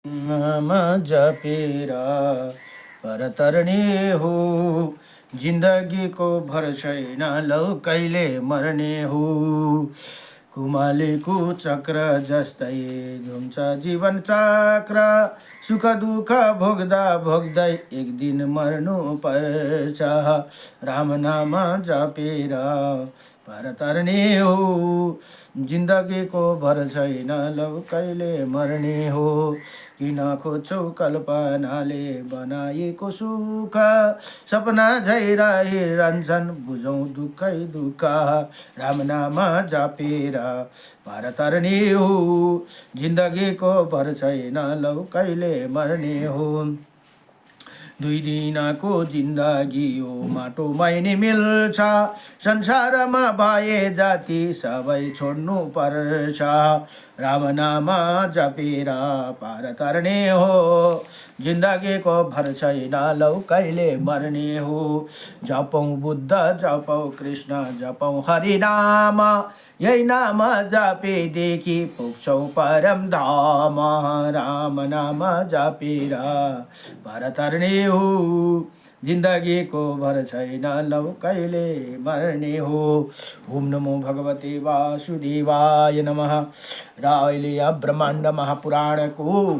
नाम जपेर पर तरने हो, जिन्दगीको भर छैन लौ कहिले मर्ने हो। कुमालेको चक्र जस्तै घुम्छ जीवन चक्र, सुख दुःख भोग्दा भोग्दै एक दिन मर्नु पर्छ। राम नाम जपेर पर तरने हो, जिन्दगीको भर छैन लौ कहिले मर्ने हो। किन खोज्छौ कल्पनाले बनाएको सुख, सपना झै रहिरहन्छन् बुझौँ दुःखै दुःख। राम नाम जपेर पार तरने हो, जिन्दगीको भर छैन लौ कहिले मर्ने हो। दुई दिनको जिन्दगी हो माटोमै नि मिल्छ, संसारमा भए जाति सबै छोड्नु पर्छ। राम नाम जपेर पार तरने हो, जिन्दगीको भर छैन लौ कहिले मर्ने हो। जपौँ बुद्ध जपौँ कृष्ण जपौँ हरि नाम, यही नाम जपेदेखि पुग्छौँ परम धाम। राम नाम जपेर पार तरने हो, जिन्दगीको भर छैन लौ कहिले मर्ने हो। ओम नमो भगवते वासुदेवाय नमः। र अहिले यहाँ ब्रह्माण्ड महापुराणको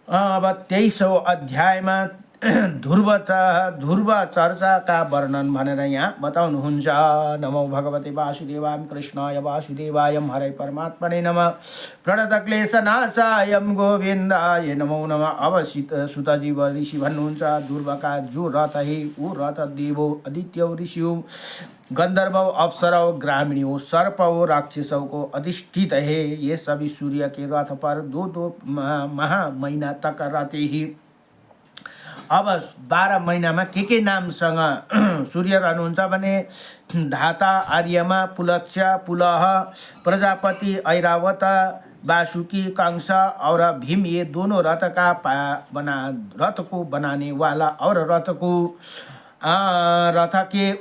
अब 23औं अध्यायमा ध्रुव चर्चाका वर्णन भनेर यहाँ बताउनुहुन्छ। नमो भगवते वासुदेवाय कृष्णाय वासुदेवाय हरे परमात्मने नमः। प्रणतक्लेशनाशाय गोविन्दाय नमो नमः। अब सुतजीव ऋषि भन्नुहुन्छ, ध्रुवका जो रथ हे ऊ रथ देवो आदित्य ऋषियों गंधर्वों अप्सराओं ग्रामीणों सर्पों राक्षसों को अधिष्ठित है। ये सभी सूर्य के रथ पर दो दो महा महीना तक रहते ही। अब 12 महिनामा के नामसँग सूर्य रहनुहुन्छ भने धाता आर्यमा पुलक्ष पुलह प्रजापति ऐरावत वासुकी कंस और भीम ये दोनों रथ को बनाने वाला और रथ के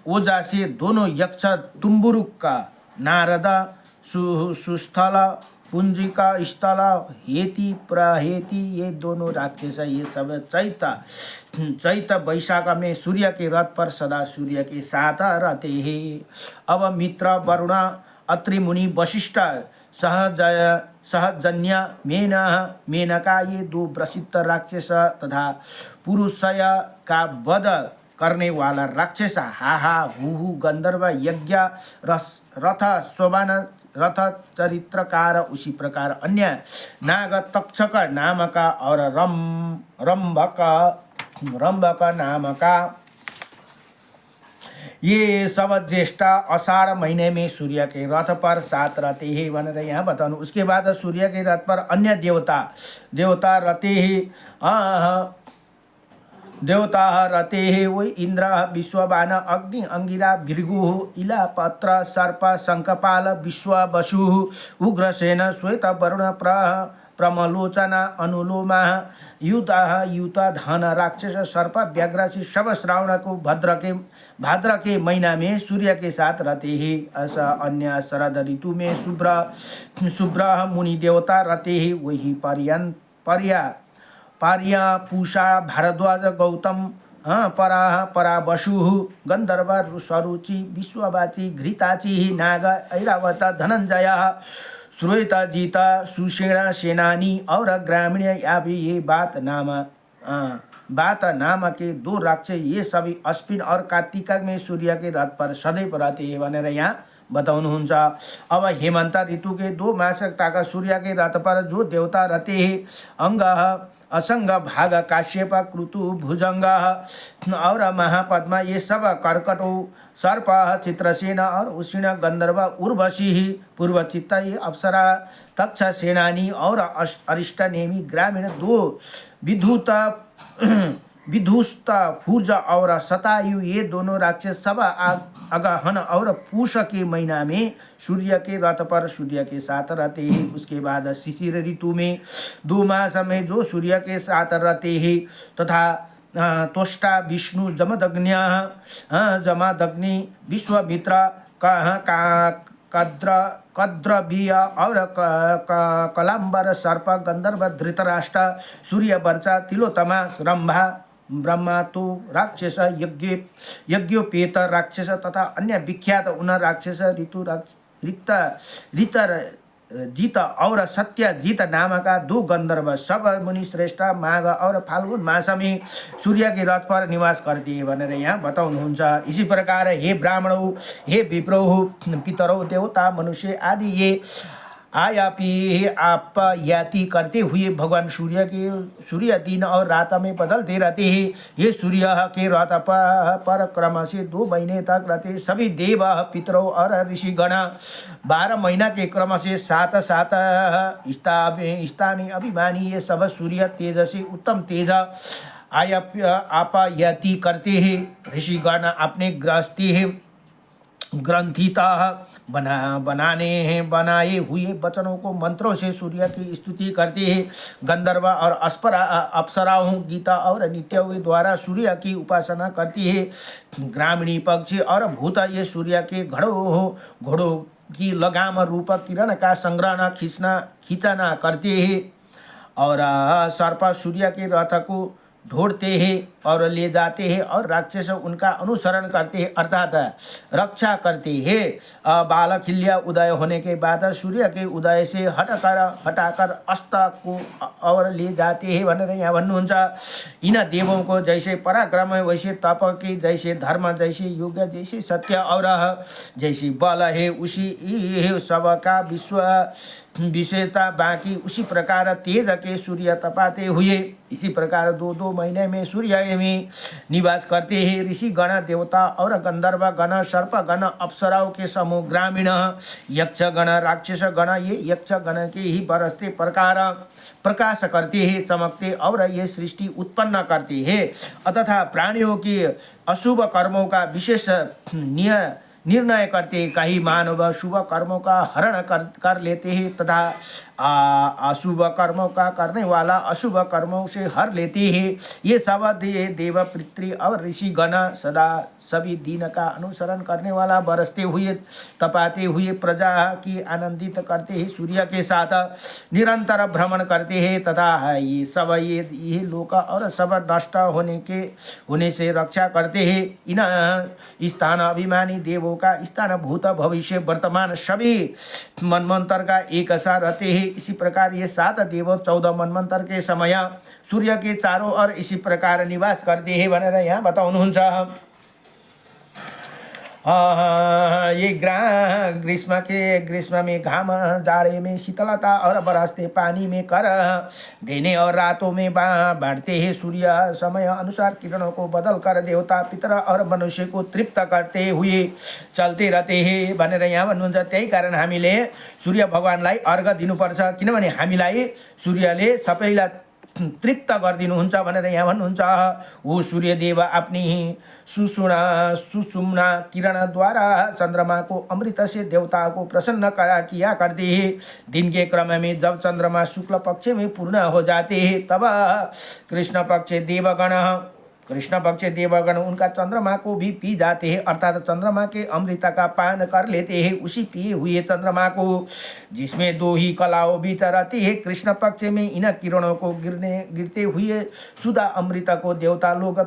ओजा से दोनों यक्ष तुम्बुरुक का नारद सुस्थल पुंजिका स्थल हेती प्रहेती ये दोनों राक्षस ये सब चैत वैशाख में सूर्य के रथ पर सदा सूर्य के साथ रहते हैं। अब मित्र वरुण अत्रि मुनि वशिष्ठ सहजन्य मेनका ये दो प्रसिद्ध राक्षस तथा पुरुषय का वध करने वाला राक्षस हाहा हु गंधर्व यज्ञ रथ शोभन रथ चरित्रकार उसी प्रकार अन्य नाग तक्षक नामका और रंभक नामका ये सब ज्येष्ठ आषाढ़ महीने में सूर्य के रथ पर साथ रहते हैं भनेर यहाँ बताउनु। उसके बाद सूर्य के रथ पर अन्य देवता रहते हैं। देवता रहते हैं वही इंद्र विश्ववान अग्नि अंगिरा भृगु इला पत्र सर्प शंखपाल विश्व वसु उग्रसेन श्वेत वरुण प्रमलोचना अनुलोमा युत धन राक्षस सर्प व्याघ्र से सब श्रावण को भाद्र के महीना में सूर्य के साथ रहते हैं। ऐसा अन्य शरद ऋतु में शुभ्र मुनि देवता रहते हैं वही पार्या पूषा भारद्वाज गौतम परा वसु गंधर्व सरुचि विश्ववाची घृताची नाग ऐरावत धनंजय श्वेतजित सुषेण सेनानी और ग्रामीण या भी ये बात नाम के दो राक्षस ये सभी अश्विन और कार्तिक में सूर्य के रथ पर सदैव रहते हैं भनेर यहाँ बताउनुहुन्छ। अब हेमंत ऋतु के 2 मास तक सूर्य के रथ पर जो देवता रहते हैं अंग असंग भाग काश्यप क्रतु भुजंग और महापद्मा ये सब कर्कटो सर्प चित्रसेन और उष्ण गंधर्व उर्वशी पूर्वचित्त ये अप्सरा तक्ष सेनानी और अरिष्ट नेमी ग्रामीण 2 विधुस्त फूर्ज और शतायु ये दोनों राक्षस सब अगहन और पूष के महीना में सूर्य के रथ पर सूर्य के साथ रहते हैं। उसके बाद शिशिर ऋतु में 2 मास में जो सूर्य के साथ रहते हैं तथा त्वष्टा विष्णु जमदग्नि विश्वामित्र कद्रवीय और कलाम्बर सर्प गंधर्व धृतराष्ट्र सूर्य वर्षा तिलोत्तमा रंभा ब्रह्मा तो राक्षस यज्ञोपेत राक्षस तथा अन्य विख्यात उन राक्षस ऋत जीत और सत्य जीत नाम का 2 गंधर्व सब मुनि श्रेष्ठ माघ और फाल्गुन मास में सूर्य के रथ पर निवास करते हैं भनेर यहाँ बताउनुहुन्छ। इसी प्रकार हे ब्राह्मणों, हे विप्रौ, पितरौ, देवता, मनुष्य आदि ये आयापी आप याति करते हुए भगवान सूर्य दिन और रात में बदलते रहते हैं। ये सूर्य के रथ पर क्रम से 2 महीने तक रहते। सभी देव, पितरों और ऋषिगण 12 महीना के क्रम से 7 स्थानीय अभिमानी ये सब सूर्य तेज से उत्तम तेज आपायति करते हैं। ऋषिगण अपने गृहस्थी है ग्रंथिता बनाए हुए वचनों को मंत्रों से सूर्य की स्तुति करते हैं। गंधर्व और अप्सराओं, गीता और नित्यों के द्वारा सूर्य की उपासना करती है। ग्रामीणी पक्षी और भूत ये सूर्य के घोड़ों की लगाम रूप किरण का संग्रहण खींचना करते हैं। और सर्प सूर्य के रथ को ढोड़ते हैं और ले जाते हैं और राक्षस उनका अनुसरण करते हैं अर्थात रक्षा करते हैं। बालखिल्य उदय होने के बाद सूर्य के उदय से हटाकर अस्त को और ले जाते हैं भनेर यहाँ भन्नुहुन्छ। इन देवों को जैसे पराक्रम है वैसे तप के, जैसे धर्म, जैसे योग, जैसे सत्य और जैसे बल है उसी सबका विशेषता बाकी उसी प्रकार तेज के सूर्य तपाते हुए इसी प्रकार 2 महीने में सूर्य में निवास करते हैं। ऋषि गण, देवता और गंधर्व गण, सर्प गण, अप्सराओं के समूह, ग्रामीण, यक्ष गण, राक्षस गण ये यक्ष गण के ही बरसते प्रकार प्रकाश करते हैं, चमकते और ये सृष्टि उत्पन्न करते हैं। तथा प्राणियों की अशुभ कर्मों का विशेष निर्णय करते। कई मानव शुभ कर्मों का हरण कर लेते हैं तथा अशुभ कर्मों का करने वाला अशुभ कर्मों से हर लेते हैं। ये सब देव, पितृ और ऋषि गण सदा सभी दिन का अनुसरण करने वाला बरसते हुए तपाते हुए प्रजा की आनंदित करते हैं। सूर्य के साथ निरंतर भ्रमण करते हैं तथा ये सब ये लोक और सब नष्ट होने से रक्षा करते हैं। इन स्थान अभिमानी देवों का स्थान भूत भविष्य वर्तमान सभी मनमंत्र का एक सा रहते हैं। इसी प्रकार ये 7 देव 14 मनमंत्र के समय सूर्य के चारों ओर इसी प्रकार निवास करते हैं भनेर यहाँ बताउनुहुन्छ। ये ग्रीष्म में घाम, जाड़े में शीतलता और बरसते पानी में कर देने और रातों में बढ़ते हैं। सूर्य समय अनुसार किरणों को बदल कर देवता, पितर और मनुष्य को तृप्त करते हुए चलते रहते हैं भनेर यहाँ भन्नुहुन्छ। त्यही कारण हामीले सूर्य भगवानलाई अर्घ दिनुपर्छ किनभने हामीलाई सूर्यले सबैलाई तृप्त गरिदिनुहुन्छ भनेर यहाँ भन्नुहुन्छ। वो सूर्यदेव अपनी सुषुम्ना किरण द्वारा चंद्रमा को अमृत से देवताओं को प्रसन्न किया करते हैं। दिन के क्रम में जब चंद्रमा शुक्ल पक्ष में पूर्ण हो जाते हैं तब कृष्ण पक्ष देवगण उनका चंद्रमा को भी पी जाते हैं अर्थात चंद्रमा के अमृत का पान कर लेते हैं। उसी पिए हुए चंद्रमा को जिसमें 2 ही कलाओं बीच रहती है कृष्ण पक्ष में इन किरणों को गिरते हुए सुधा अमृत को देवता लोग,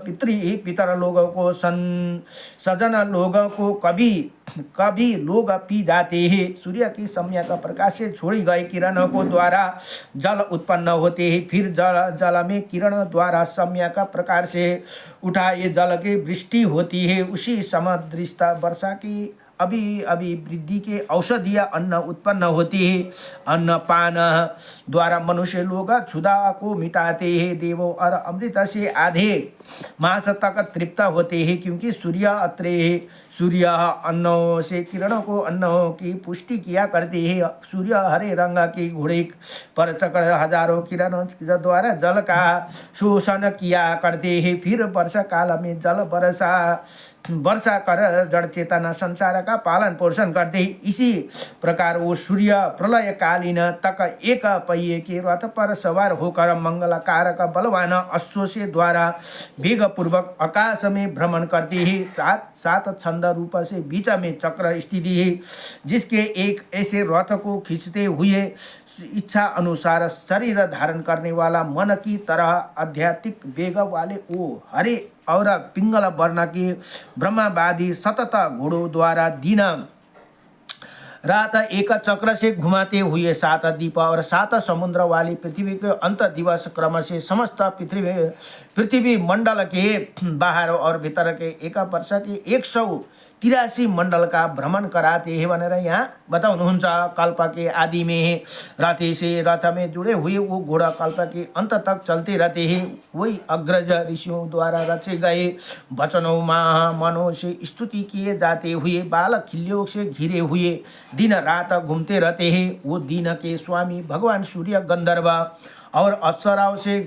पितर लोगों को, सजन लोगों को कभी लोग पी जाते हैं। सूर्य की सम्यक प्रकाश से छोड़ी गए किरणों को द्वारा जल उत्पन्न होते हैं। फिर जल में किरण द्वारा सम्यक प्रकार से उठाए जल की वृष्टि होती है। उसी समदृष्टा वर्षा की अभी वृद्धि के औषधीय अन्न उत्पन्न होती है। अन्न पान द्वारा मनुष्य लोग क्षुधा को मिटाते हैं। देवों और अमृत से आधे मास तक तृप्त होते हैं क्योंकि सूर्य अन्नों से किरणों को अन्नों की पुष्टि किया करते हैं। सूर्य हरे रंग की घोड़े पर चक्र हजारों किरणों द्वारा जल का शोषण किया करते हैं। फिर वर्षा काल में जल वर्षा कर जड़ चेतना संसार का पालन पोषण करते ही इसी प्रकार वो सूर्य प्रलयकालीन तक एक पहिए के रथ पर सवार होकर मंगलकारक बलवान अश्व से द्वारा वेग पूर्वक आकाश में भ्रमण करते ही सात सात छंद रूप से बीच में चक्र स्थिति है, जिसके एक ऐसे रथ को खींचते हुए इच्छा अनुसार शरीर धारण करने वाला मन की तरह आध्यात्मिक वेग वाले वो हरे और पिंगल वर्ण के ब्रह्मवादी सतत घोड़ों द्वारा दिन रात एक चक्र से घुमाते हुए 7 द्वीप और 7 समुद्र वाली पृथ्वी के अंत दिवस क्रम से समस्त पृथ्वी मंडल के बाहर और भीतर के एक वर्ष के 183 मंडल का भ्रमण कराते हैं भनेर यहाँ बताउनुहुन्छ। कल्प के आदि में रथे से रथ में जुड़े हुए वो घोड़ा कल्प के अंत तक चलते रहते हैं। वही अग्रज ऋषियों द्वारा रचे गए वचनों मनों से स्तुति किए जाते हुए बाल खिल्लियों से घिरे हुए दिन रात घूमते रहते हैं। वो दिन के स्वामी भगवान सूर्य गंधर्व और अप्सराओं से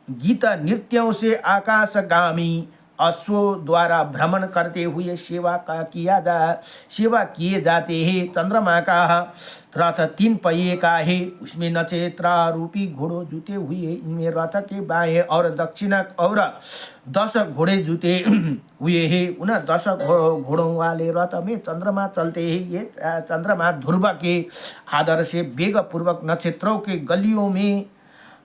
गीत नृत्यों से आकाशगामी अश्वों द्वारा भ्रमण करते हुए सेवा किए जाते हैं। चंद्रमा का रथ 3 पहिए का है, उसमें नक्षत्र रूपी घोड़ों जुते हुए है। इनमें रथ के बाएं और दक्षिण और 10 घोड़े जुते हुए हैं। उन 10 घोड़ों वाले रथ में चंद्रमा चलते हैं। ये चंद्रमा ध्रुव के आदर से वेग पूर्वक नक्षत्रों के गलियों में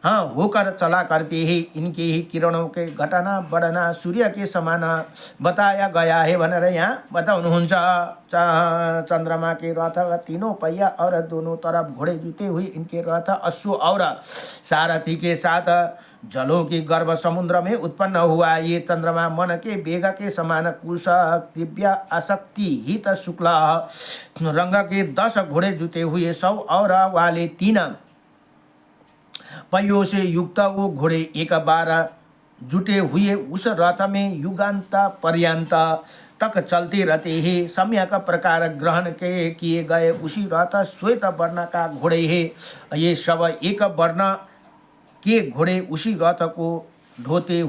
होकर चला करते हैं। इनके ही किरणों के घटना बढ़ना सूर्य के समान बताया गया है भनेर यहाँ बताउनुहुन्छ। चंद्रमा के रथ 3 पहिया और दोनों तरफ घोड़े जुते हुए इनके रथ अश्व और सारथी के साथ जलों की गर्भ समुद्र में उत्पन्न हुआ। ये चंद्रमा मन के वेग के समान कुश दिव्य आसक्ति हित शुक्ल रंग के 10 घोड़े जुते हुए 100 और वाले 3 पहियों से युक्त वो घोड़े एक बार जुटे हुए उस रथ में युगांत पर्यंत तक चलते रहते हैं। सम्यक प्रकार ग्रहण के किए गए उसी रथ श्वेत वर्ण का घोड़े है। ये सब एक वर्ण के घोड़े उसी रथ को ढोते